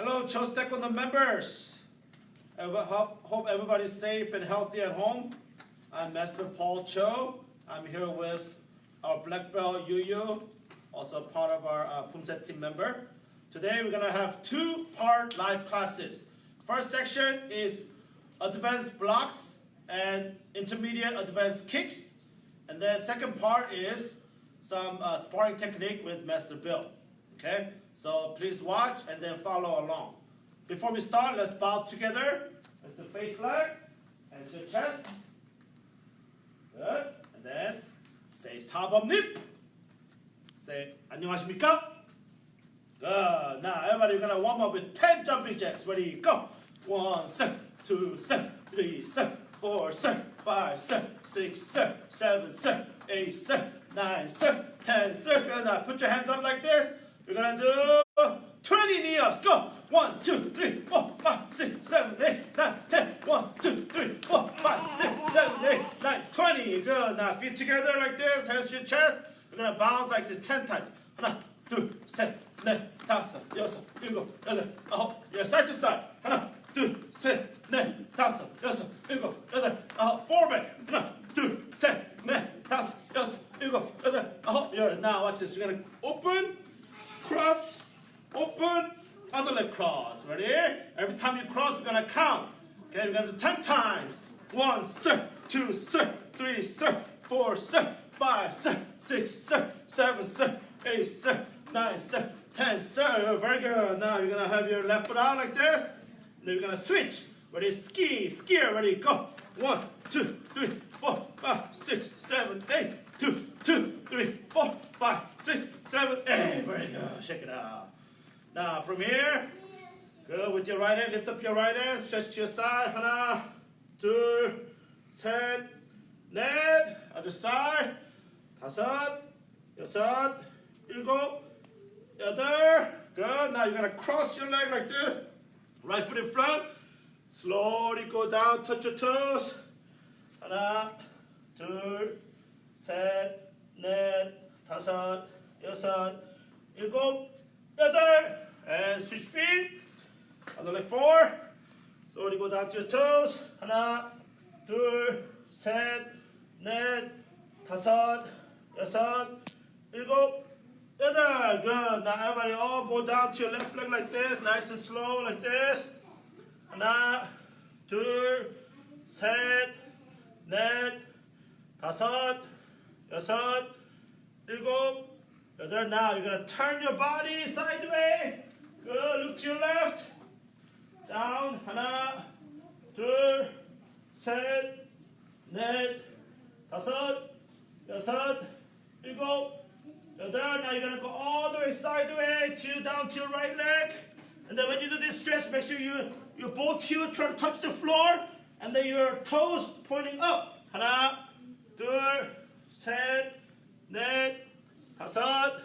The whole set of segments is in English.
Hello, Cho's Taekwondo members. Hope everybody's safe and healthy at home. I'm Master Paul Cho. I'm here with our black belt Yu Yu, also part of our Pumset team member. Today we're gonna have two-part live classes. First section is advanced blocks and intermediate advanced kicks. And then second part is some sparring technique with Master Bill. Okay, so please watch and then follow along. Before we start, let's bow together. Let's do face leg and your chest. Good. And then say 사범님. Say 안녕하십니까? Good. Now everybody, we're gonna warm up with 10 jumping jacks. Ready? Go. 1 set, 2 set, 3 set, 4 set, 5 set, 6 set, 7 set, 8 set, 9 set, 10 set. Good. Now put your hands up like this. We're gonna do 20 knee ups. Go. 1, 2, 3, 4, 5, 6, 7, 8, 9, 10. 1, 2, 3, 4, 5, 6, 7, 8, 9, 20. Good. Now feet together like this. Hands to your chest. We're gonna bounce like this 10 times. 하나, 둘, 셋, 넷, 다섯, 여섯, 일곱, 여덟, 아홉. 열. Side to side. 하나, 둘, 셋, 넷, 다섯, 여섯, 일곱, 여덟, 아홉. Forward back. 하나, 둘, 셋, 넷, 다섯, 여섯, 일곱, 여덟, 아홉. 열. Now watch this. We're gonna open. Cross, open, other leg cross. Ready? Every time you cross, we're gonna count. Okay, we're gonna do 10 times. 1 set, 2 set, 3 set, 4 set, 5 set, 6 set, 7 set, 8 set, 9 set, 10 set. Very good. Now you're gonna have your left foot out like this. And then you're gonna switch. Ready? Skier. Ready? Go. 1, 2, 3, 4, 5, 6, 7, 8. 2, 2, 3, 4, 5, 6, 7, 8. Very good. Shake it out. Now from here, good. With your right hand, lift up your right hand, stretch to your side. 하나, 둘, 셋, 넷. Other side. 다섯, 여섯, 일곱, 여덟. Good. Now you're gonna cross your leg like this. Right foot in front. Slowly go down. Touch your toes. 하나, 둘. 셋, 넷, 다섯, 여섯, 일곱, 여덟. And switch feet. Other leg 4. Slowly go down to your toes. 하나, 둘, 셋, 넷, 다섯, 여섯, 일곱, 여덟. Good. Now everybody all go down to your left leg like this. Nice and slow like this. 하나, 둘, 셋, 넷, 다섯, 여섯, 일곱, 여덟. Now you're gonna turn your body sideways. Good. Look to your left. Down. 하나, 둘, 셋, 넷, 다섯, 여섯, 일곱, 여덟. Now you're gonna go all the way sideways to down to your right leg. And then when you do this stretch, make sure your both heels try to touch the floor, and then your toes pointing up. 하나, 둘. 셋, 넷, 다섯,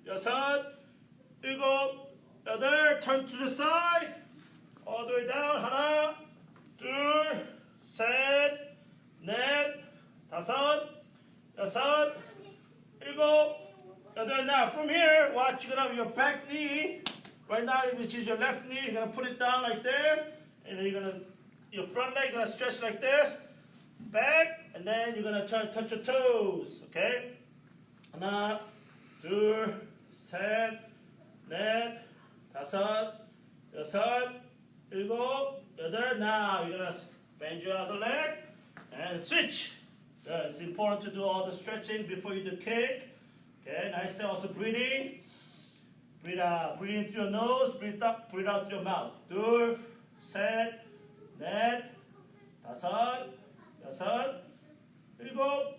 여섯, 일곱, 여덟. Turn to the side. All the way down. 하나, 둘, 셋, 넷, 다섯, 여섯, 일곱, 여덟. Now from here, watch, you're gonna have your back knee. Right now, which is your left knee, you're gonna put it down like this. And then your front leg, you're gonna stretch like this. Back, and then you're gonna try to touch your toes. Okay? 하나, 둘, 셋, 넷, 다섯, 여섯, 일곱, 여덟. Now you're gonna bend your other leg and switch. Good. It's important to do all the stretching before you do kick. Okay, nice. Also breathing. Breathe out. Breathe in through your nose. Breathe up. Breathe out through your mouth. 둘, 셋, 넷, 다섯, 여섯, 일곱,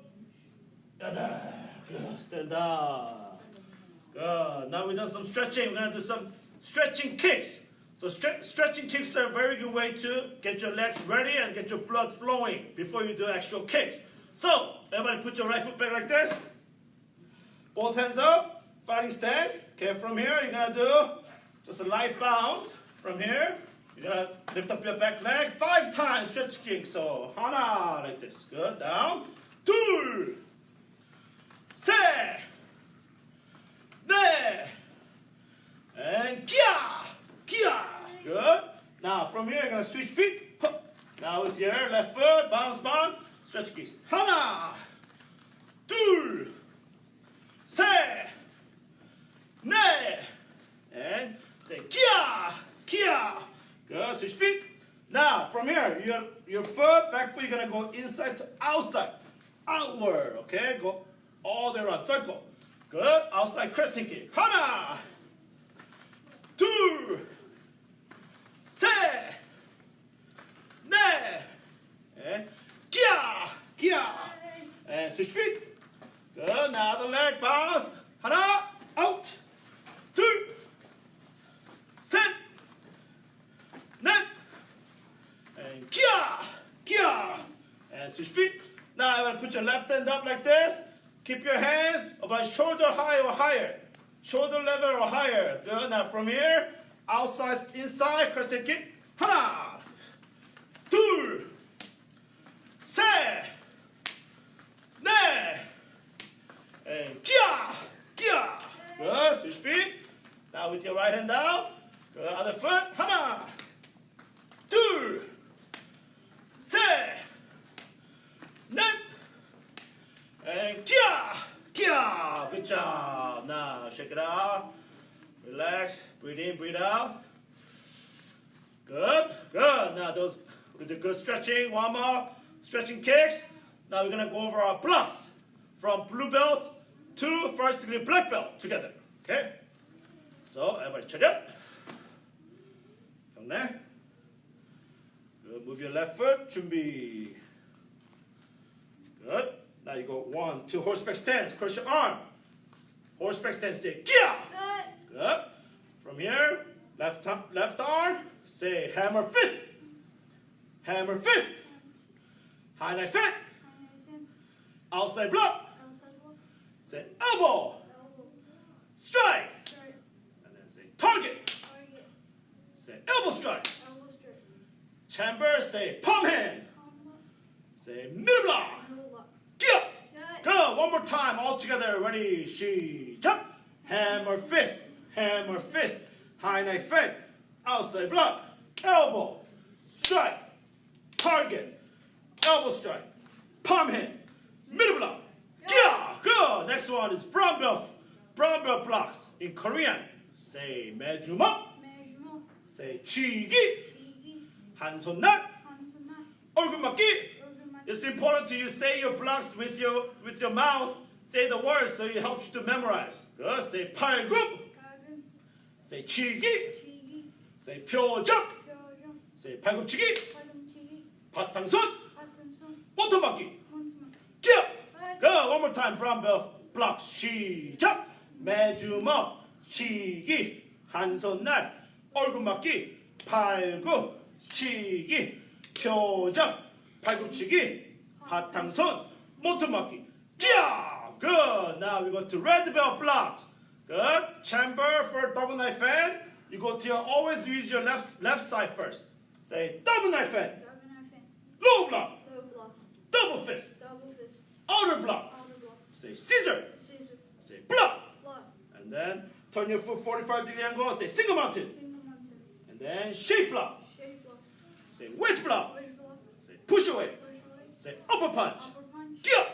여덟. Good. Stand up. Good. Now we've done some stretching. We're going to do some stretching kicks. So stretching kicks are a very good way to get your legs ready and get your blood flowing before you do actual kicks. So everybody put your right foot back like this. Both hands up. Fighting stance. Okay, from here you're going to do just a light bounce. From here. You're going to lift up your back leg 5 times, stretch kick. So, 하나, like this. Good. Down. 둘, 셋, 넷, and 기아. from here, you're gonna switch feet. Huh. Now with your left foot, bounce, stretch kicks. 하나, 둘, 셋, 넷, and say kia. Good, switch feet. Now from here, your foot, back foot, you're gonna go inside to outside, outward. Okay, go all the way around, circle. Good, outside crescent kick. 하나, 둘, 셋, 넷, and kia, and switch feet. Good, now the leg bounce. 하나, out, 둘, 셋, 넷, and kia, and switch feet. Now I'm going to put your left hand up like this. Keep your hands about shoulder high or higher. Shoulder level or higher. Good. Now from here, outside, inside, crescent kick. 하나, 둘, 셋, 넷, and kia. Good. Switch feet. Now with your right hand down. Good. Other foot. 하나, 둘, 셋, 넷, and kia. Good job. Now shake it out. Relax. Breathe in, breathe out. Good. Now those with the good stretching. One more. Stretching kicks. Now we're gonna go over our blocks from blue belt to first degree black belt together. Okay. So everybody check it. 경례. Good. Move your left foot. 준비. Good. Now you go 1, 2 horseback stance. Cross your arm. Horseback stance. Say kia. Good. From here, left arm. Say hammer fist. Hammer fist. High knife fit. Outside block. Say elbow. Strike. And then say target. Say elbow strike. Chamber. Say palm hand. Say middle block. Go. One more time. All together. Ready. 시작. Hammer fist. Hammer fist. High knife fit. Outside block. Elbow. Strike. Target. Elbow strike. Palm hand. Middle block. Yeah. Good. Next one is brown belt blocks. In Korean. Say 매주먹. Say 치기. 한 손 날. 얼굴 맞기. It's important to you say your blocks with your mouth. Say the words so it helps you to memorize. Good. Say 팔굽. Say 치기. Say 표적. Say 팔굽치기. 바탕손. 모터박기. 기어. Go. One more time. brown belt block. 시작. 매주먹. 치기. 한 손 날. 얼굴 맞기. 팔굽. 치기. 표적. 팔굽치기, 바탕손, 모터맞기. Yeah! Good. Now we go to red belt blocks. Good. Chamber for double knife hand. You go to always use your left side first. Say double knife hand. Low block. Double fist. Outer block. Say scissor. Say block. And then turn your foot 45-degree angle. Say single mountain. And then shape block. Say wedge block. Push away. Say upper punch. Kia.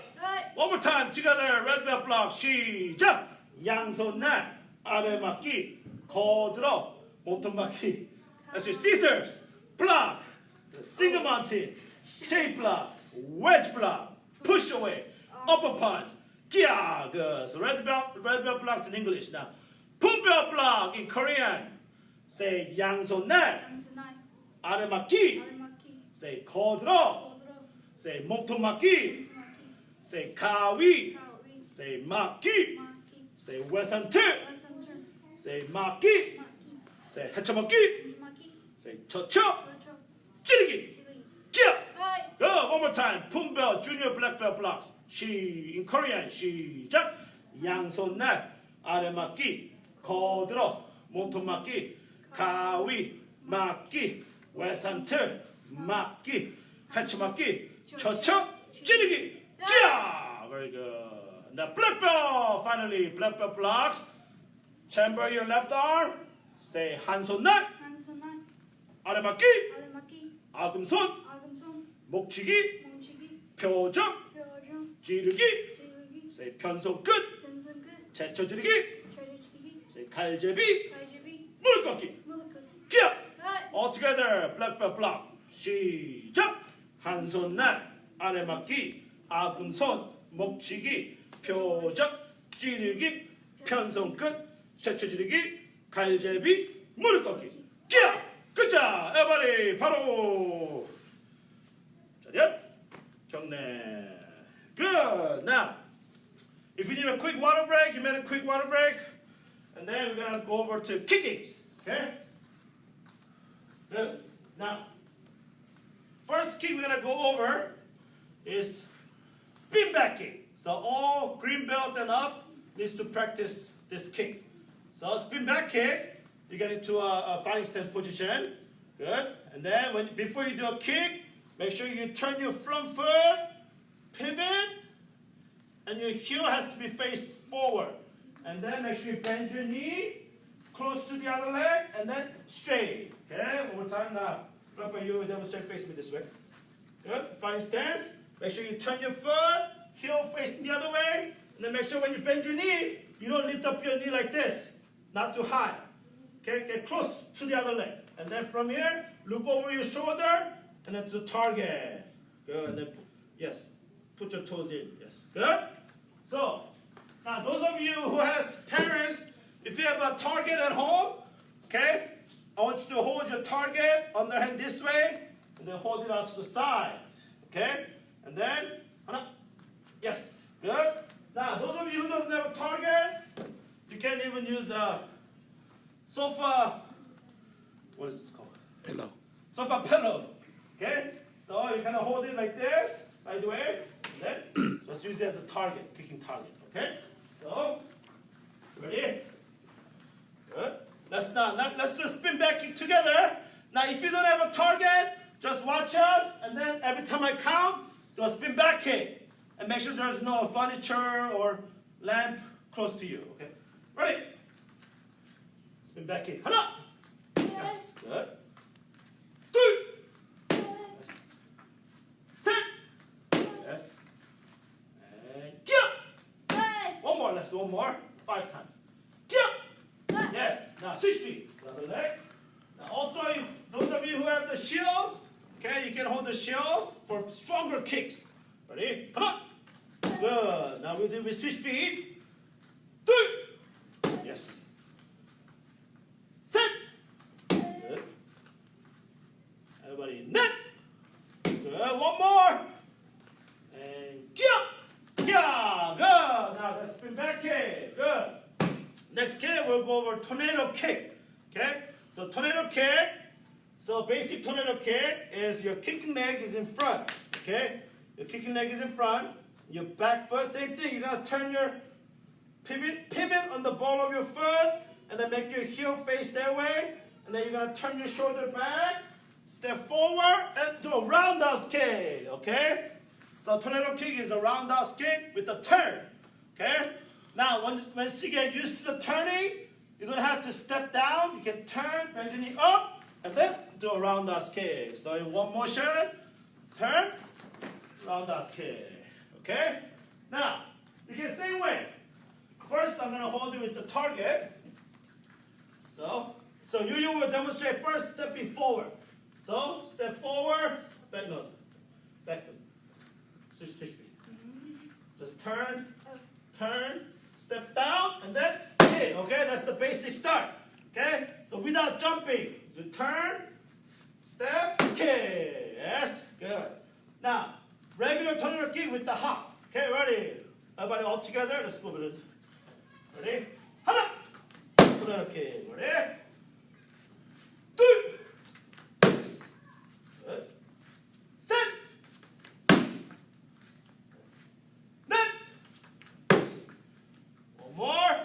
One more time together. Red belt block. 시작. 양손 날. 아래 맞기. 거들어. 몸통 맞기. That's your scissors. Block. Single mountain. Shape block. Wedge block. Push away. Upper punch. Kia. Good. So red belt blocks in English. Now, pum belt block in Korean. Say 양손 날. 아래 맞기. Say 거들어. Say 몸통 맞기. Say 가위. Say 맞기. Say 외산틀. Say 맞기. Say 헤쳐먹기. Say 쳐쳐. 찌르기. 기어. Go. One more time. pum belt, junior black belt blocks. In Korean. 시작. 양손 날. 아래 맞기. 거들어. 몸통 맞기. 가위. 맞기. 외산틀. 맞기, 헤쳐맞기, 쳐쳐, 찌르기, 찌야! Very good. Now black belt, finally, black belt blocks. Chamber your left arm. Say 한 손 날. 아래막기, 아래막기, 아금손, 아금손, 목치기, 뭉치기, 표적, 표정, 찌르기, 찌르기, 세 편손 끝, 변손 끝, 제쳐지르기, 저려치기, 세 칼제비, 갈제비, 무릎 꺾기. 무릎 꿇기. 기어! 네. All together, black belt block. 시작! 한 손 날, 아래막기, 아금손, 목치기, 표적, 찌르기, 편손 끝, 제쳐지르기, 갈제비, 무릎 꺾기. 기어! 끝자! everybody, 바로! 자리야, 경례. Good. Now, if you need a quick water break, you made a quick water break. And then we're going to go over to kicking. Okay? Good. Now, first kick we're going to go over is spin back kick. So all green belt and up needs to practice this kick. So spin back kick, you get into a fighting stance position. Good. And then before you do a kick, make sure you turn your front foot, pivot, and your heel has to be faced forward. And then make sure you bend your knee close to the other leg, and then straight. Okay, one more time now. Proper, you demonstrate facing me this way. Good. Fighting stance. Make sure you turn your foot, heel facing the other way, and then make sure when you bend your knee, you don't lift up your knee like this, not too high. Okay, get close to the other leg, and then from here, look over your shoulder, and then to the target. Good. And then yes, put your toes in. Yes. Good. So now those of you who has parents, if you have a target at home, okay, I want you to hold your target underhand this way, and then hold it out to the side, okay, and then, yes, good. Now those of you who doesn't have a target, you can even use a sofa, what is this called? Pillow. Sofa pillow, okay, so you kind of hold it like this, sideways, and then just use it as a target, kicking target, okay, so, ready? Good. Let's do a spin back kick together. Now, if you don't have a target, just watch us, and then every time I count, do a spin back kick, and make sure there's no furniture or lamp close to you. Okay, ready? Spin back kick. 하나. Yes. Good. 둘. 셋. Yes. And kick. One more. Let's do one more. 5 times. Kick. Yes. Now switch feet. The other leg. Now also, those of you who have the shields, okay, you can hold the shields for stronger kicks. Ready? 하나. Good. Now we switch feet. 둘. Yes. 셋. Good. Everybody, 넷. Good. One more. And kick. Yeah. Good. Now let's spin back kick. Good. Next kick, we'll go over tornado kick. Okay? So tornado kick. So basic tornado kick is your kicking leg is in front. Okay? Your kicking leg is in front. Your back foot, same thing. You're gonna turn your pivot on the ball of your foot, and then make your heel face that way. And then you're gonna turn your shoulder back, step forward, and do a roundhouse kick. Okay? So tornado kick is a roundhouse kick with a turn. Okay? Now, once you get used to the turning, you don't have to step down. You can turn, bend your knee up, and then do a roundhouse kick. So in one motion, turn, roundhouse kick. Okay? Now, you can same way. First, I'm going to hold you with the target. So you will demonstrate first stepping forward. So, step forward, back foot. Switch feet. Just turn, step down, and then hit. Okay, that's the basic start. Okay, so without jumping, you turn, step, kick. Yes, good. Now, regular tornado kick with the hop. Okay, ready? Everybody all together. Let's go with it. Ready? 하나. tornado kick. Ready? 둘. Good. 셋. More.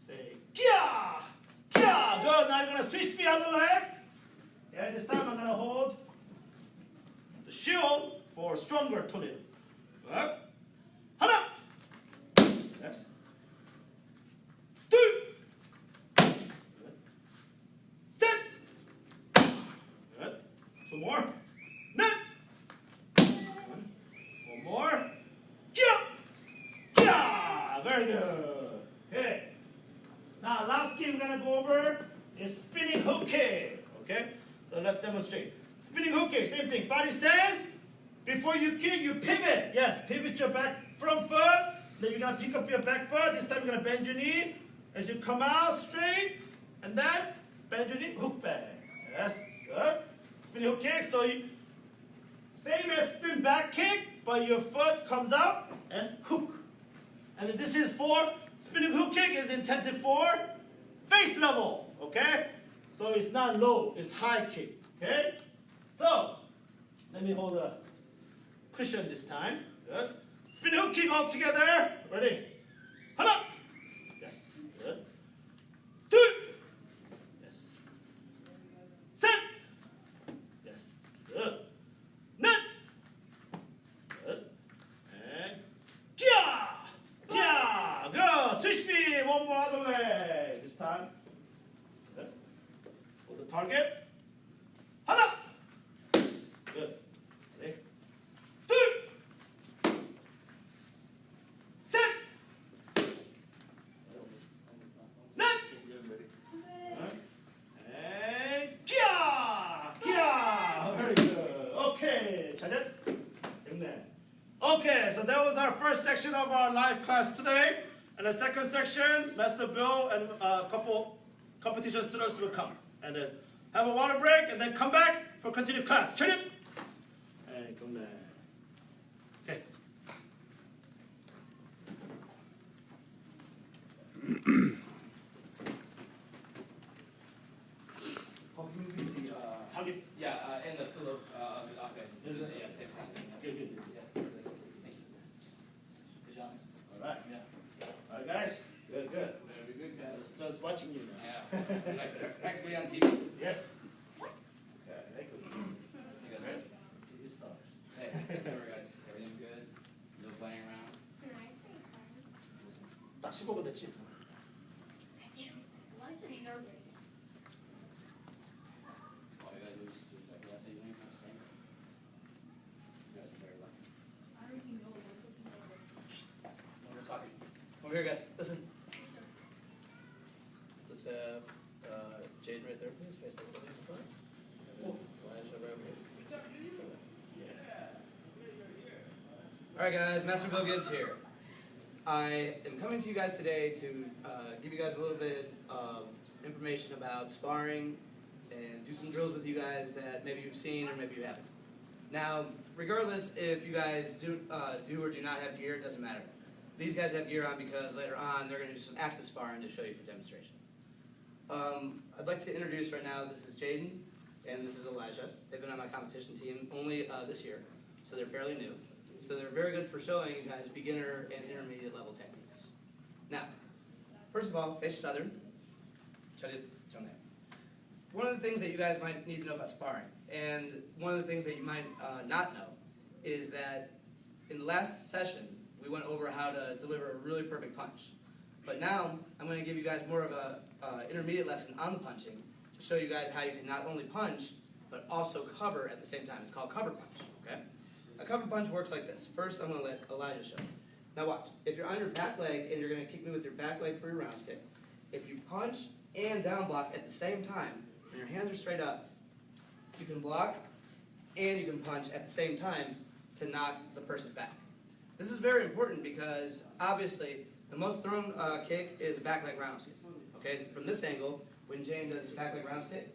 Say, kia! Kia! Good. Now you're going to switch feet on the leg. Okay, this time I'm going to hold the shield for stronger tornado. Good. 하나. Yes. 둘. Good. 셋. Good. Two more. Net. One more. Kia. Kia. Very good. Okay. Now, last kick we're gonna go over is spinning hook kick. Okay. So let's demonstrate. Spinning hook kick, same thing. Fighting stance. Before you kick, you pivot. Yes, pivot your back front foot. Then you're gonna pick up your back foot. This time you're gonna bend your knee as you come out straight, and then bend your knee, hook back. Yes, good. Spinning hook kick. So you same as spin back kick, but your foot comes up and hook. And this is for spinning hook kick is intended for face level. Okay. So it's not low, it's high kick. Okay. So let me hold a cushion this time. Good. Spinning hook kick all together. Ready? Hana. Yes. Good. Two. Yes. Set. Yes. Good. Net. Good. And kia. Kia. Go. Switch feet. One more other leg. This time. Good. Hold the target. Hana. Good. Ready? Two. Set. Net. And kia. Kia. Very good. Okay. 잘했. 됐네. Okay, so that was our first section of our live class today. And the second section, Master Bill and a couple competition students will come. And then have a water break and then come back for continued class. Turn it. And come there. Okay. Oh, can we read the, Target. yeah, and the pillow, okay. Yeah, same thing. Good, good. Yeah, thank you. Good job. All right. Yeah. All right, guys. Good, good. Very good, Yeah, the guys. students watching you now. Yeah, like, practically on TV. Yes. Okay. Very good. You guys ready? TV stars. Hey, remember guys, everything good? No playing around? 딱 15분 됐지? Why is he nervous? All you gotta do is just like last evening, same. You guys are very lucky. I don't even know what's he nervous. When we're talking, over here guys, listen. Let's have, Jade right there, please, face like in front. Elijah right over here. Alright guys, Master Bill Gibbs here. I am coming to you guys today to give you guys a little bit of information about sparring and do some drills with you guys that maybe you've seen or maybe you haven't. Now, regardless if you guys do or do not have gear, it doesn't matter. These guys have gear on because later on they're going to do some active sparring to show you for demonstration. I'd like to introduce right now, this is Jaden and this is Elijah. They've been on my competition team only this year, so they're fairly new. So they're very good for showing you guys beginner and intermediate level techniques. Now, first of all, face southern. One of the things that you guys might need to know about sparring, and one of the things that you might not know, is that in the last session, we went over how to deliver a really perfect punch. But now, I'm going to give you guys more of a intermediate lesson on the punching to show you guys how you can not only punch, but also cover at the same time. It's called cover punch, okay? A cover punch works like this. First, I'm going to let Elijah show. Now watch. If you're on your back leg and you're going to kick me with your back leg for your round stick, if you punch and down block at the same time, and your hands are straight up, you can block and you can punch at the same time to knock the person back. This is very important because, obviously, the most thrown kick is a back leg round kick. Okay, from this angle, when James does his back leg round kick,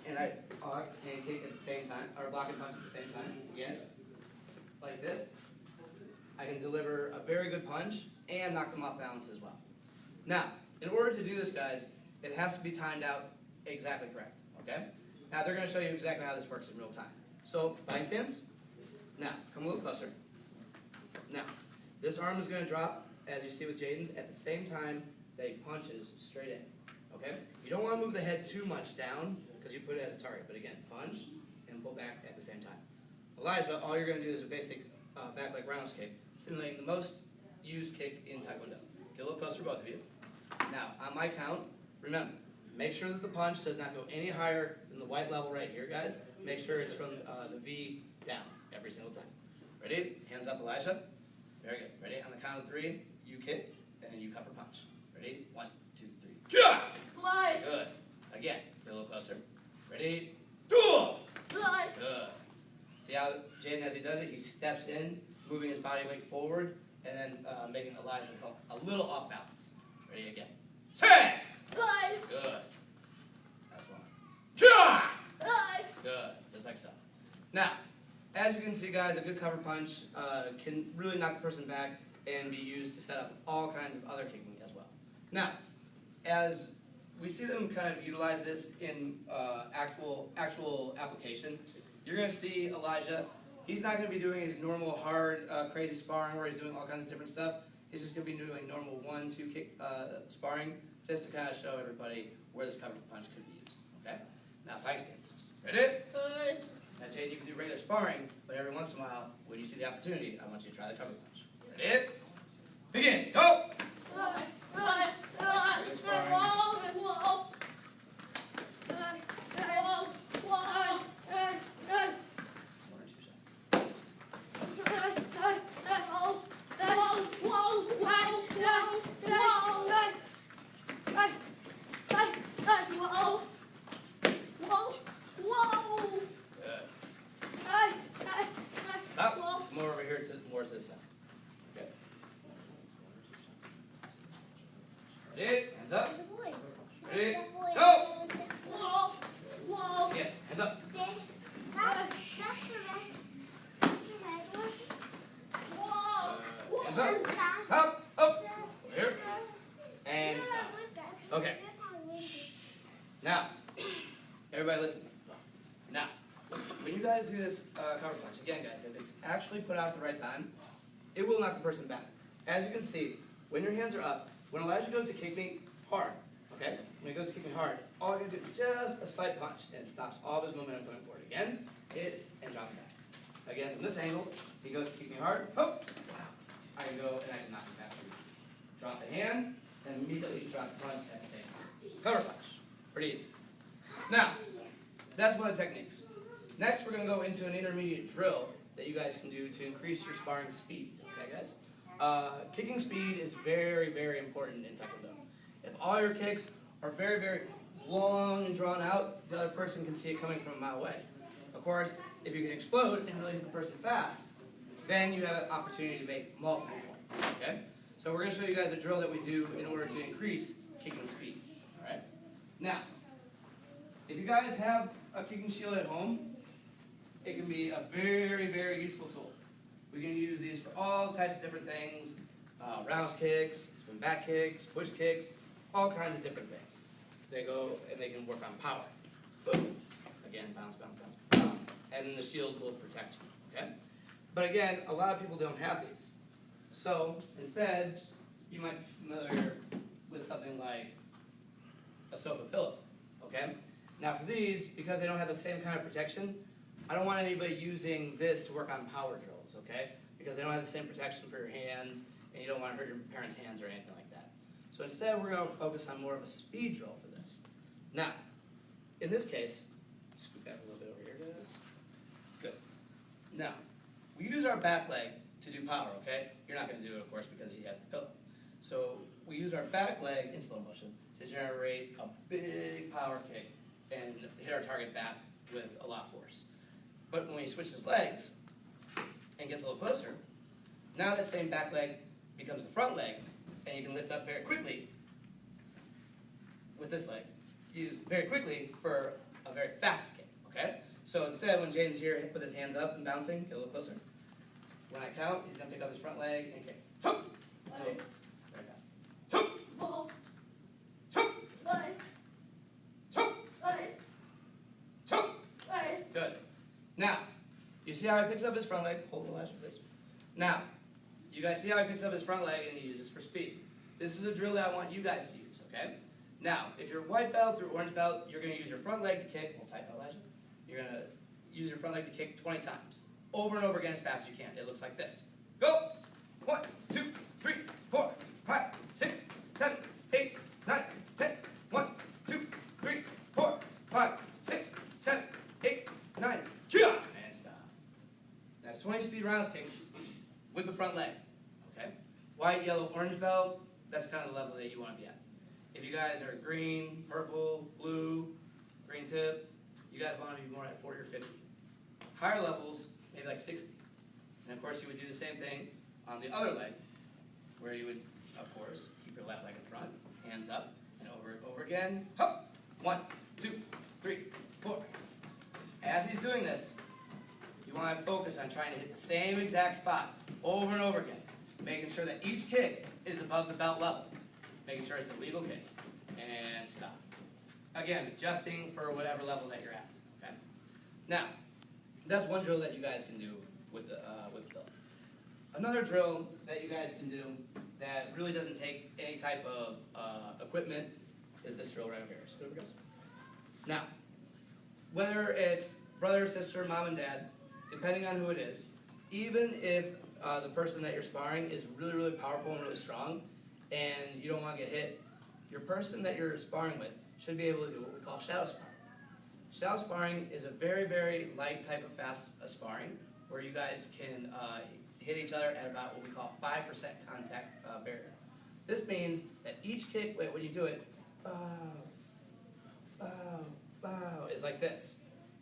and I block and kick at the same time, or block and punch at the same time, again, like this, I can deliver a very good punch and knock them off balance as well. Now, in order to do this, guys, it has to be timed out exactly correct, okay? Now, they're going to show you exactly how this works in real time. So, bind stance. Now, come a little closer. Now, this arm is going to drop, as you see with Jaden's, at the same time that he punches straight in, okay? You don't want to move the head too much down, because you put it as a target. But again, punch and pull back at the same time. Elijah, all you're going to do is a basic back leg rounds kick, simulating the most used kick in Taekwondo. Get a little closer, both of you. Now, on my count, remember, Make sure that the punch does not go any higher than the white level right here, guys. Make sure it's from the V down every single time. Ready? Hands up, Elijah. Very good. Ready? On the count of 3, you kick, and then you cover punch. Ready? 1, 2, 3. Yeah! Fly. Good. Again, get a little closer. Ready? Fly. Good. See how Jaden, as he does it, he steps in, moving his body weight forward, and then making Elijah come a little off balance. Ready again. Say! Fly. Good. That's one. Fly. Good. Just like so. Now, as you can see, guys, a good cover punch can really knock the person back and be used to set up all kinds of other kicking as well. Now, as we see them kind of utilize this in actual application, you're going to see Elijah. He's not going to be doing his normal hard, crazy sparring where he's doing all kinds of different stuff. He's just going to be doing normal 1-2 kick sparring just to kind of show everybody where this cover punch could be used. Okay? Now, plank stance. Ready? Fly. Now, Jade, you can do regular sparring, but every once in a while, when you see the opportunity, I want you to try the cover punch. Ready? Begin. Go! Fly. Fly. Fly. Regular sparring. Whoa. Whoa. Fly. Whoa. Whoa. One or two shots. Good. Stop. More over here more to the side. Okay. Ready? Hands up. Ready? Go! Yeah, hands up. Hands up. Stop. Up. Over here. And stop. Okay. Now, everybody listen. Now, when you guys do this cover punch, again, guys, if it's actually put out at the right time, it will knock the person back. As you can see, when your hands are up, when Elijah goes to kick me hard, okay? When he goes to kick me hard, all I gotta do is just a slight punch, and it stops all of his momentum going forward. Again, hit and drop it back. Again, from this angle, he goes to kick me hard, hop, I can go and I can knock him back. Drop the hand, and immediately drop the punch at the same time. Cover punch. Pretty easy. Now, that's one of the techniques. Next, we're going to go into an intermediate drill that you guys can do to increase your sparring speed. Okay, guys? Kicking speed is very, very important in Taekwondo. If all your kicks are very, very long and drawn out, the other person can see it coming from a mile away. Of course, if you can explode and really hit the person fast, then you have an opportunity to make multiple points. Okay? So we're going to show you guys a drill that we do in order to increase kicking speed. All right? Now, if you guys have a kicking shield at home, it can be a very, very useful tool. We can use these for all types of different things, roundhouse kicks, spin back kicks, push kicks, all kinds of different things. They go and they can work on power. Boom. Again, bounce, bounce, bounce, bounce. And then the shield will protect you, okay? But again, a lot of people don't have these. So instead, you might be familiar with something like a sofa pillow, okay? Now for these, because they don't have the same kind of protection, I don't want anybody using this to work on power drills, okay? Because they don't have the same protection for your hands, and you don't want to hurt your parents' hands or anything like that. So instead, we're going to focus on more of a speed drill for this. Now, in this case, scoot back a little bit over here, guys. Good. Now, we use our back leg to do power, okay? You're not going to do it, of course, because he has the pillow. So we use our back leg in slow motion to generate a big power kick and hit our target back with a lot of force. But when he switches legs and gets a little closer, now that same back leg becomes the front leg, and you can lift up very quickly with this leg. Use very quickly for a very fast kick, okay? So instead, when Jaden's here with his hands up and bouncing, get a little closer. When I count, he's going to pick up his front leg and kick. Chop! Very fast. Chop! Chop! Chop! Chop! Good. Now, you see how he picks up his front leg? Hold the lash, please. Now, you guys see how he picks up his front leg and he uses for speed. This is a drill that I want you guys to use, okay? Now, if you're white belt or orange belt, you're going to use your front leg to kick. Hold tight, Elijah. You're going to use your front leg to kick 20 times. Over and over again as fast as you can. It looks like this. Go! 1, 2, 3, 4, 5, 6, 7, 8, 9, 10. 1, 2, orange belt, that's kind of the level that you want to be at. If you guys are green, purple, blue, green tip, you guys want to be more at 40 or 50. Higher levels, maybe like 60. And of course you would do the same thing on the other leg, where you would, of course, keep your left leg in front, hands up, and over again, hop. 1, 2, 3, 4. As he's doing this, you want to focus on trying to hit the same exact spot over and over again, making sure that each kick is above the belt level, making sure it's a legal kick, and stop. Again, adjusting for whatever level that you're at. Okay. Now, that's one drill that you guys can do with the belt. Another drill that you guys can do that really doesn't take any type of equipment is this drill right over here. Scoot over, guys. Now, whether it's brother, sister, mom, and dad, depending on who it is, even if the person that you're sparring is really, really powerful and really strong, and you don't want to get hit, your person that you're sparring with should be able to do what we call shadow sparring. Shadow sparring is a very, very light type of fast sparring where you guys can hit each other at about what we call 5% contact barrier. This means that each kick, when you do it, bow, bow, bow, is like this.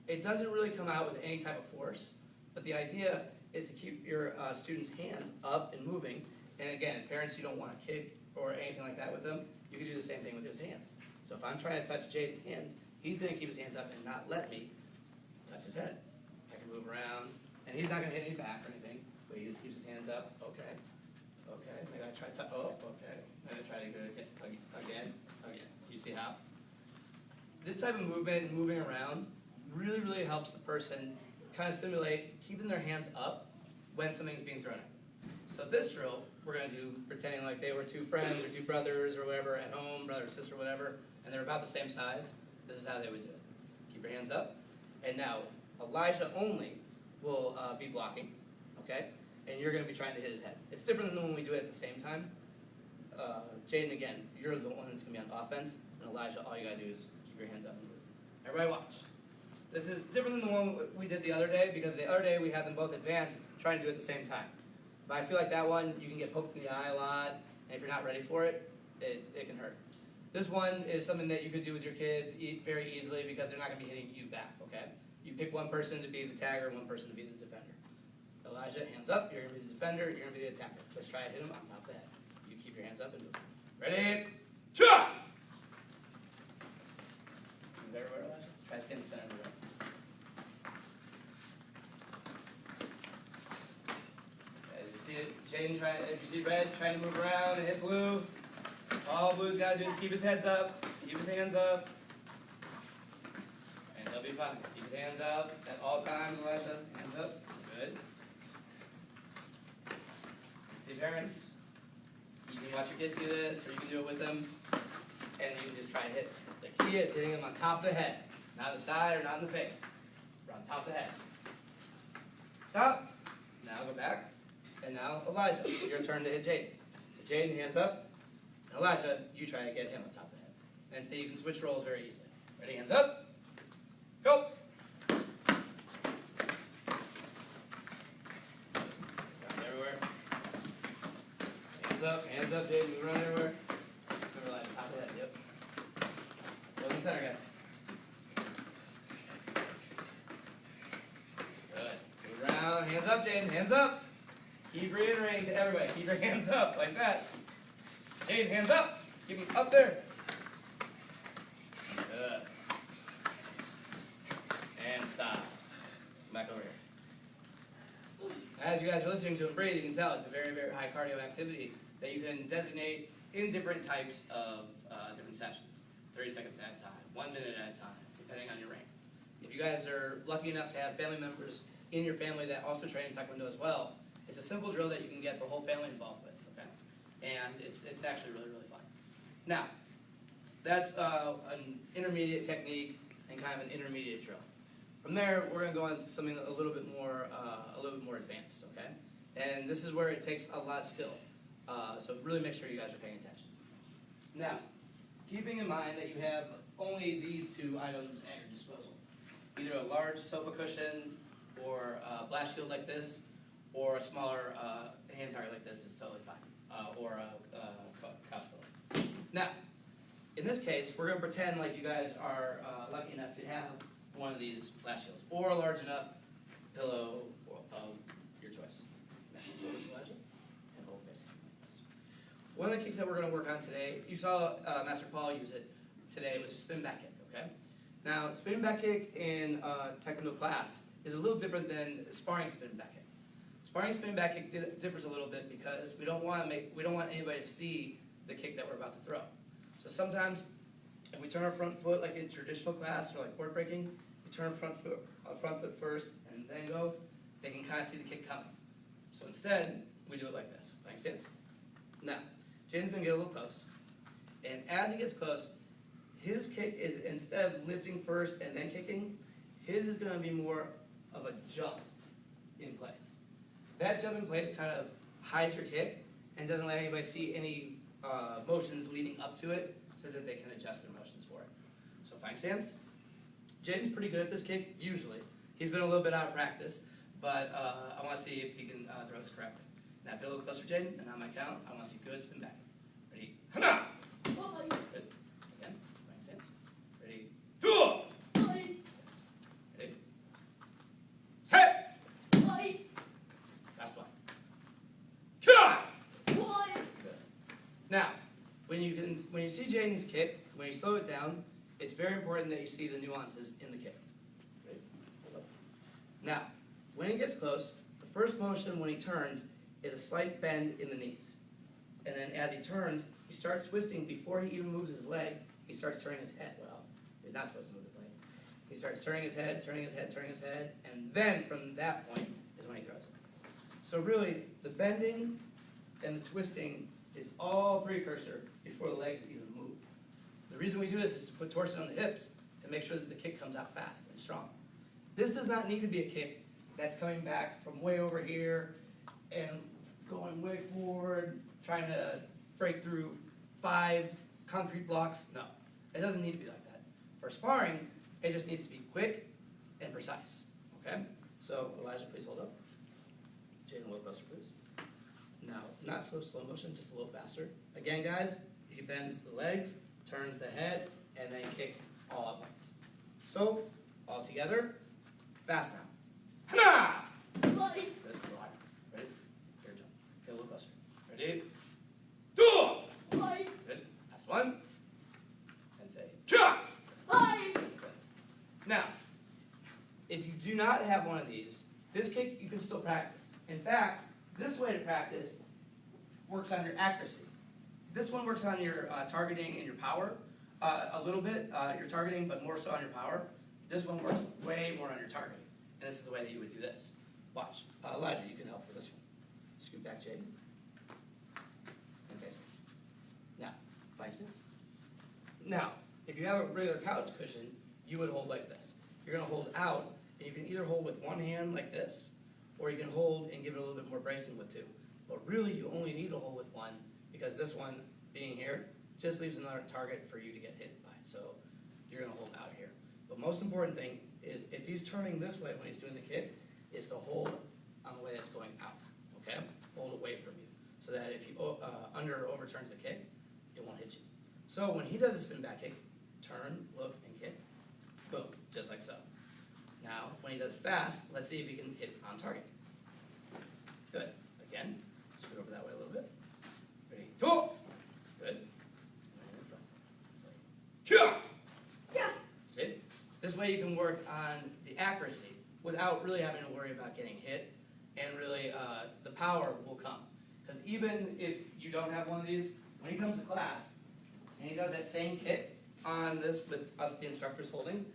It doesn't really come out with any type of force, but the idea is to keep your students' hands up and moving. And again, parents, you don't want to kick or anything like that with them. You can do the same thing with his hands. So if I'm trying to touch Jaden's hands, he's going to keep his hands up and not let me touch his head. I can move around, and he's not going to hit me back or anything, but he just keeps his hands up. Okay, okay, maybe I try to, okay, maybe I try to go again. You see how? This type of movement and moving around really, really helps the person kind of simulate keeping their hands up when something's being thrown at them. So this drill, we're going to do pretending like they were two friends or two brothers or whatever at home, brother, sister, whatever, and they're about the same size. This is how they would do it. Keep your hands up. And now, Elijah only will be blocking, okay? And you're going to be trying to hit his head. It's different than when we do it at the same time. Jaden, again, you're the one that's going to be on offense. And Elijah, all you got to do is keep your hands up and move. Everybody watch. This is different than the one we did the other day, because the other day we had them both advance, trying to do it at the same time. But I feel like that one, you can get poked in the eye a lot, and if you're not ready for it, it can hurt. This one is something that you could do with your kids very easily, because they're not going to be hitting you back, okay? You pick one person to be the tagger and one person to be the defender. Elijah, hands up, you're going to be the defender, you're going to be the attacker. Just try to hit him on top of the head. You keep your hands up and move. Ready? Try! Move everywhere, Elijah. Let's try to stay in the center of the room. Jaden, if you see red, trying to move around and hit blue. All blue's got to do is keep his heads up, keep his hands up, and he'll be fine. Keep his hands up at all times, Elijah. Hands up. Good. See, parents, you can watch your kids do this, or you can do it with them, and you can just try to hit. The key is hitting them on top of the head, not the side or not in the face. Or on top of the head. Stop. Now go back. And now, Elijah, your turn to hit Jaden. So Jaden, hands up. And Elijah, you try to get him on top of the head. And so you can switch roles very easily. Ready, hands up. Go. Around everywhere. Hands up, Jaden. Move around everywhere. Move Elijah, top of the head, yep. Go in the center, guys. Good. Move around. Hands up, Jaden. Hands up. Keep reiterating to everybody. Keep your hands up like that. Jaden, hands up. Keep them up there. Good. And stop. Come back over here. As you guys are listening to him breathe, you can tell it's a very, very high cardio activity that you can designate in different types of different sessions. 30 seconds at a time, 1 minute at a time, depending on your rank. If you guys are lucky enough to have family members in your family that also train in Taekwondo as well, it's a simple drill that you can get the whole family involved with, okay? And it's actually really, really fun. Now, that's an intermediate technique and kind of an intermediate drill. From there, we're going to go into something a little bit more advanced, okay? And this is where it takes a lot of skill. So really make sure you guys are paying attention. Now, keeping in mind that you have only these two items at your disposal. Either a large sofa cushion or a blast shield like this, or a smaller hand target like this is totally fine. or a couch pillow. Now, in this case, we're going to pretend like you guys are lucky enough to have one of these flash shields, or a large enough pillow of your choice. Now, hold this, Elijah, and hold facing like this. One of the kicks that we're going to work on today, you saw Master Paul use it today, was a spin back kick, okay? Now, spin back kick in Taekwondo class is a little different than sparring spin back kick. Sparring spin back kick differs a little bit because we don't want anybody to see the kick that we're about to throw. So sometimes, if we turn our front foot like in traditional class or like board breaking, we turn our front foot first and then go, they can kind of see the kick coming. So instead, we do it like this, like stance. Now, Jaden's going to get a little close, and as he gets close, his kick is, instead of lifting first and then kicking, his is going to be more of a jump in place. That jump in place kind of hides your kick and doesn't let anybody see any motions leading up to it so that they can adjust their motions for it. So flying stance. Jaden's pretty good at this kick, usually. He's been a little bit out of practice, but I want to see if he can throw this correctly. Now get a little closer, Jaden, and on my count, I want to see good spin back. Ready? Hana! Good. Again, flying stance. Ready? Two! Yes. Ready? Set! Last one. Kia! Good. Now, when you see Jaden's kick, when you slow it down, it's very important that you see the nuances in the kick. Ready? Hold up. Now, when he gets close, the first motion when he turns is a slight bend in the knees. And then as he turns, he starts twisting before he even moves his leg. He starts turning his head. Well, he's not supposed to move his leg. He starts turning his head, turning his head, turning his head, and then from that point is when he throws it. So really, the bending and the twisting is all precursor before the legs even move. The reason we do this is to put torsion on the hips to make sure that the kick comes out fast and strong. This does not need to be a kick that's coming back from way over here and going way forward, trying to break through 5 concrete blocks. No, it doesn't need to be like that. For sparring, it just needs to be quick and precise. Okay? So Elijah, please hold up. Jaden, a little closer, please. Now, not so slow motion, just a little faster. Again, guys, he bends the legs, turns the head, and then kicks all at once. So, all together, fast now. Hana! Good. Ready? Here, jump. Get a little closer. Ready? Do! Good. Last one. And say, Kia! Good. Now, if you do not have one of these, this kick you can still practice. In fact, this way to practice works on your accuracy. This one works on your targeting and your power a little bit, your targeting, but more so on your power. This one works way more on your targeting. And this is the way that you would do this. Watch. Elijah, you can help for this one. Scoot back, Jaden. And face me. Now, flying stance. Now, if you have a regular couch cushion, you would hold like this. You're going to hold out, and you can either hold with one hand like this, or you can hold and give it a little bit more bracing with two. But really, you only need to hold with one, because this one, being here, just leaves another target for you to get hit by. So you're going to hold out here. But most important thing is if he's turning this way when he's doing the kick, is to hold on the way that's going out. Okay? Hold away from you. So that if he under or overturns the kick, it won't hit you. So when he does a spin back kick, turn, look, and kick. Boom. Just like so. Now, when he does it fast, let's see if he can hit it on target. Good. Again, scoot over that way a little bit. Ready? Go! Good. And in front. Kia! Yeah. See? This way you can work on the accuracy without really having to worry about getting hit, and really the power will come. Because even if you don't have one of these, when he comes to class and he does that same kick on this with us, the instructors, holding,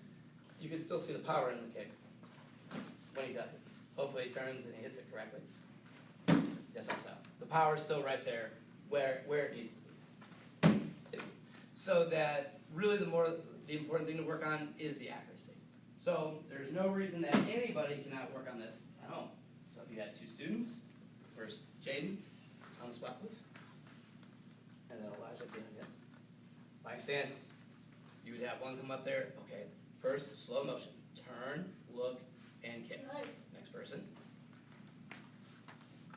you can still see the power in the kick when he does it. Hopefully he turns and he hits it correctly. Just like so. The power is still right there where it needs to be. See? So that really the important thing to work on is the accuracy. So there's no reason that anybody cannot work on this at home. So if you had 2 students, first Jaden on the spot, please. And then Elijah at the end again. Flying stance. You would have one come up there. Okay, first, slow motion. Turn, look, and kick. Next person.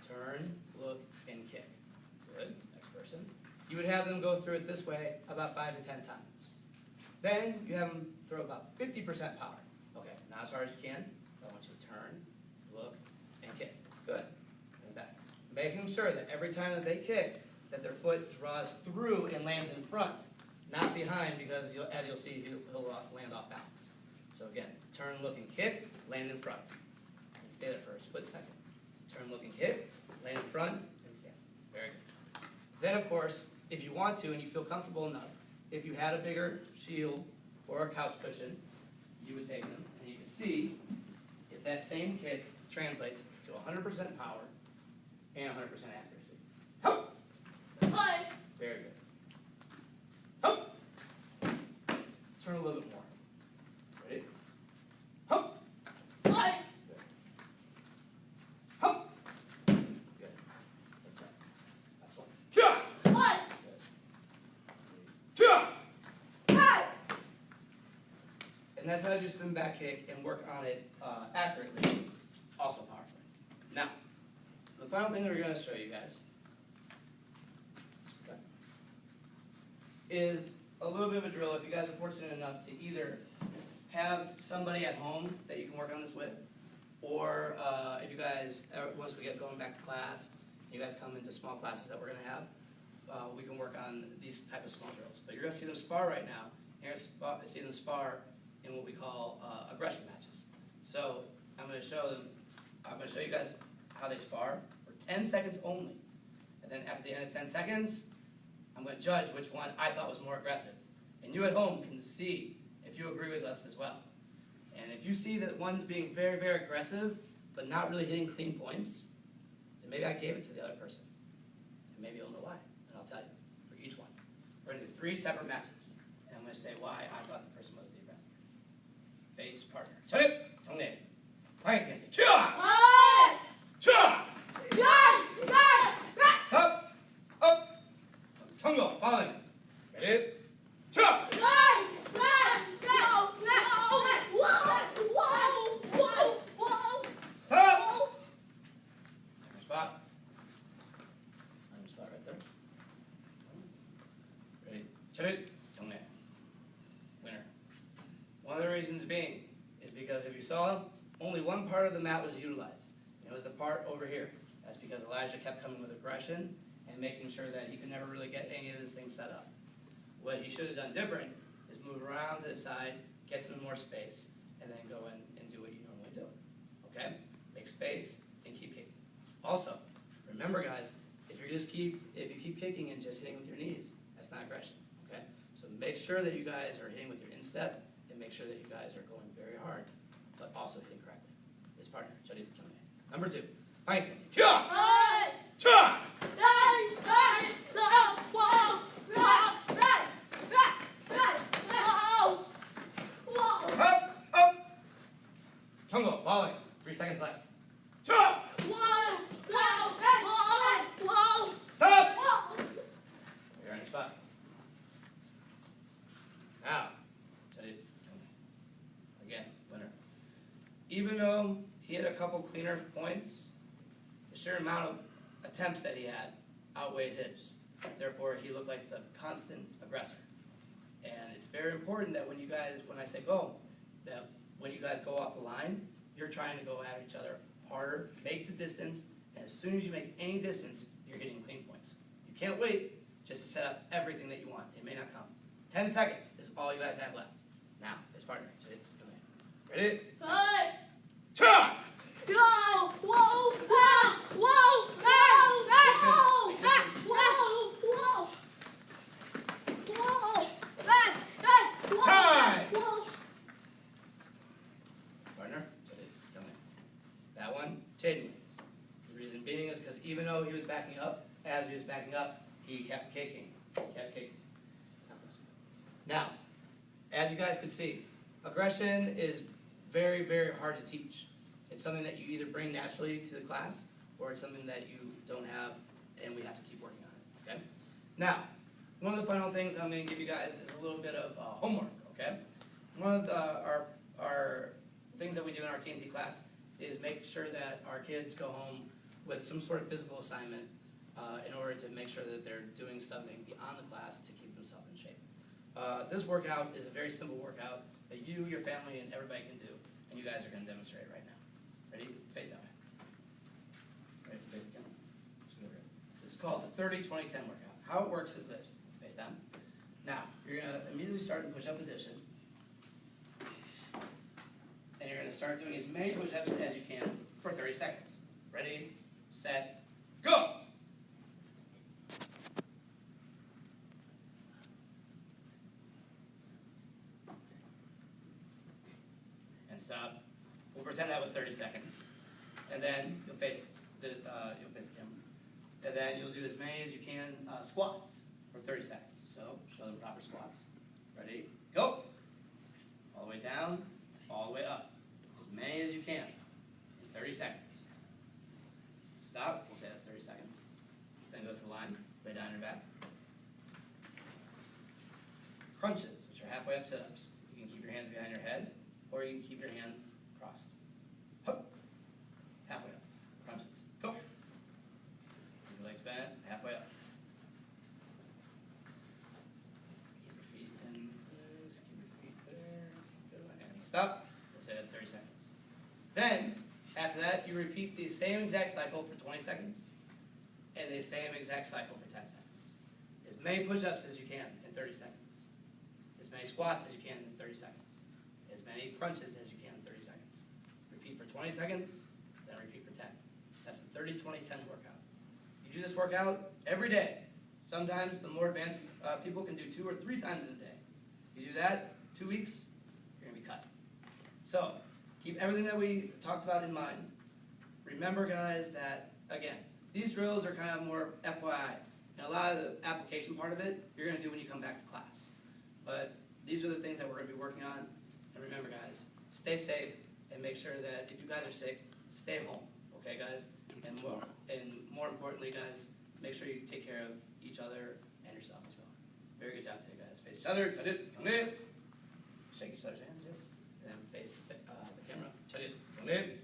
Turn, look, and kick. Good. you would have them go through it this way about 5 to 10 times. Then you have them throw about 50% power. Okay, not as hard as you can. I want you to turn, look, and kick. Good. And back. Making sure that every time that they kick, that their foot draws through and lands in front, not behind, because as you'll see, he'll land off balance. So again, turn, look, and kick, land in front. And stay there for a split second. Turn, look, and kick, land in front, and stand. Very good. Then, of course, if you want to and you feel comfortable enough, if you had a bigger shield or a couch cushion, you would take them, and you can see if that same kick translates to 100% power and 100% accuracy. Hop! Hi. Very good. Hop! Turn a little bit more. Ready? Hop! Hi. Good. Hop! Good. Last one. Kia! Hi. Good. Kia! Hi. And that's how to do spin back kick and work on it accurately, also powerfully. Now, the final thing that we're going to show you guys is a little bit of a drill. If you guys are fortunate enough to either have somebody at home that you can work on this with, or if you guys, once we get going back to class, you guys come into small classes that we're going to have, we can work on these type of small drills. But you're going to see them spar right now. You're going to see them spar in what we call aggression matches. So I'm going to show you guys how they spar for 10 seconds only. And then after the end of 10 seconds, I'm going to judge which one I thought was more aggressive. And you at home can see if you agree with us as well. And if you see that one's being very, very aggressive, but not really hitting clean points, then maybe I gave it to the other person. And maybe you'll know why. And I'll tell you for each one. We're going to do 3 separate matches. And I'm going to say why I thought the person was the aggressor. Face partner. 차렷! 경례. 방해 스탠스. Kia! Hi. Kia! Hi. Hi. 삽! 업! 청거. 방해. ready? Kia! Hi. Hi. Go. Go. Whoa. Whoa. Whoa. Whoa. Stop! Timer spot. Timer spot right there. Ready? 차렷! 경례. Winner. One of the reasons being is because if you saw, only one part of the mat was utilized. It was the part over here. That's because Elijah kept coming with aggression and making sure that he could never really get any of his things set up. What he should have done different is move around to the side, get some more space, and then go in and do what you normally do. Okay? Make space and keep kicking. Also, remember guys, if you keep kicking and just hitting with your knees, that's not aggression. Okay? So make sure that you guys are hitting with your instep, and make sure that you guys are going very hard, but also hitting correctly. This partner, 차렷 경례. Number 2, 방해 스탠스. Kia! Hi. Kia! Hi. Hi. Whoa. Whoa. Hi. Whoa. Whoa. Up! Up! 청거. 방해. 3 seconds left. Kia! Whoa. Whoa. Whoa. Stop! Whoa. You're on your spot. Now, 차렷 경례. Again, winner. Even though he had a couple cleaner points, the sheer amount of attempts that he had outweighed his. Therefore, he looked like the constant aggressor. And it's very important that when I say go, that when you guys go off the line, you're trying to go at each other harder, make the distance, and as soon as you make any distance, you're hitting clean points. You can't wait just to set up everything that you want. It may not come. 10 seconds is all you guys have left. Now, his partner, come in. Ready? Hi. Kia! Whoa. Whoa. Whoa. Whoa. Whoa. Whoa. Whoa. Whoa. Hey. Hey. Whoa. Time. Whoa. Partner, come in. That one, Jaden wins. The reason being is because even though he was backing up, as he was backing up, he kept kicking. Kept kicking. It's not possible. Now, as you guys can see, aggression is very, very hard to teach. It's something that you either bring naturally to the class, or it's something that you don't have, and we have to keep working on it, okay? Now, one of the final things I'm going to give you guys is a little bit of homework, okay? One of our things that we do in our TNT class is make sure that our kids go home with some sort of physical assignment in order to make sure that they're doing something beyond the class to keep themselves in shape. This workout is a very simple workout that you, your family, and everybody can do, and you guys are going to demonstrate right now. Ready? Face that way. Ready? Face the camera. Scoot over here. This is called the 30-20-10 workout. How it works is this. Face down. Now, you're going to immediately start in push-up position. And you're going to start doing as many push-ups as you can for 30 seconds. Ready, set, go! And stop. We'll pretend that was 30 seconds. And then you'll face the camera. And then you'll do as many as you can squats for 30 seconds. So show them proper squats. Ready, go! All the way down, all the way up. As many as you can in 30 seconds. Stop. We'll say that's 30 seconds. Then go to the line. Lay down your back. Crunches, which are halfway up sit-ups. You can keep your hands behind your head, or you can keep your hands crossed. Hup. Halfway up. Crunches. Go. Keep your legs bent. Halfway up. Keep your feet in place. Keep your feet there. Keep going. And stop. We'll say that's 30 seconds. Then, after that, you repeat the same exact cycle for 20 seconds, and the same exact cycle for 10 seconds. As many push-ups as you can in 30 seconds. As many squats as you can in 30 seconds. As many crunches as you can in 30 seconds. Repeat for 20 seconds, then repeat for 10. That's the 30-20-10 workout. You do this workout every day. Sometimes the more advanced people can do 2 or 3 times in a day. You do that, 2 weeks, you're going to be cut. So, keep everything that we talked about in mind. Remember, guys, that, again, these drills are kind of more FYI. And a lot of the application part of it, you're going to do when you come back to class. But these are the things that we're going to be working on. And remember, guys, stay safe and make sure that if you guys are sick, stay home. Okay, guys? And more importantly, guys, make sure you take care of each other and yourself as well. Very good job today, guys. Face each other. Touch it. Come in. Shake each other's hands, yes. And then face the camera. Touch it. Come in.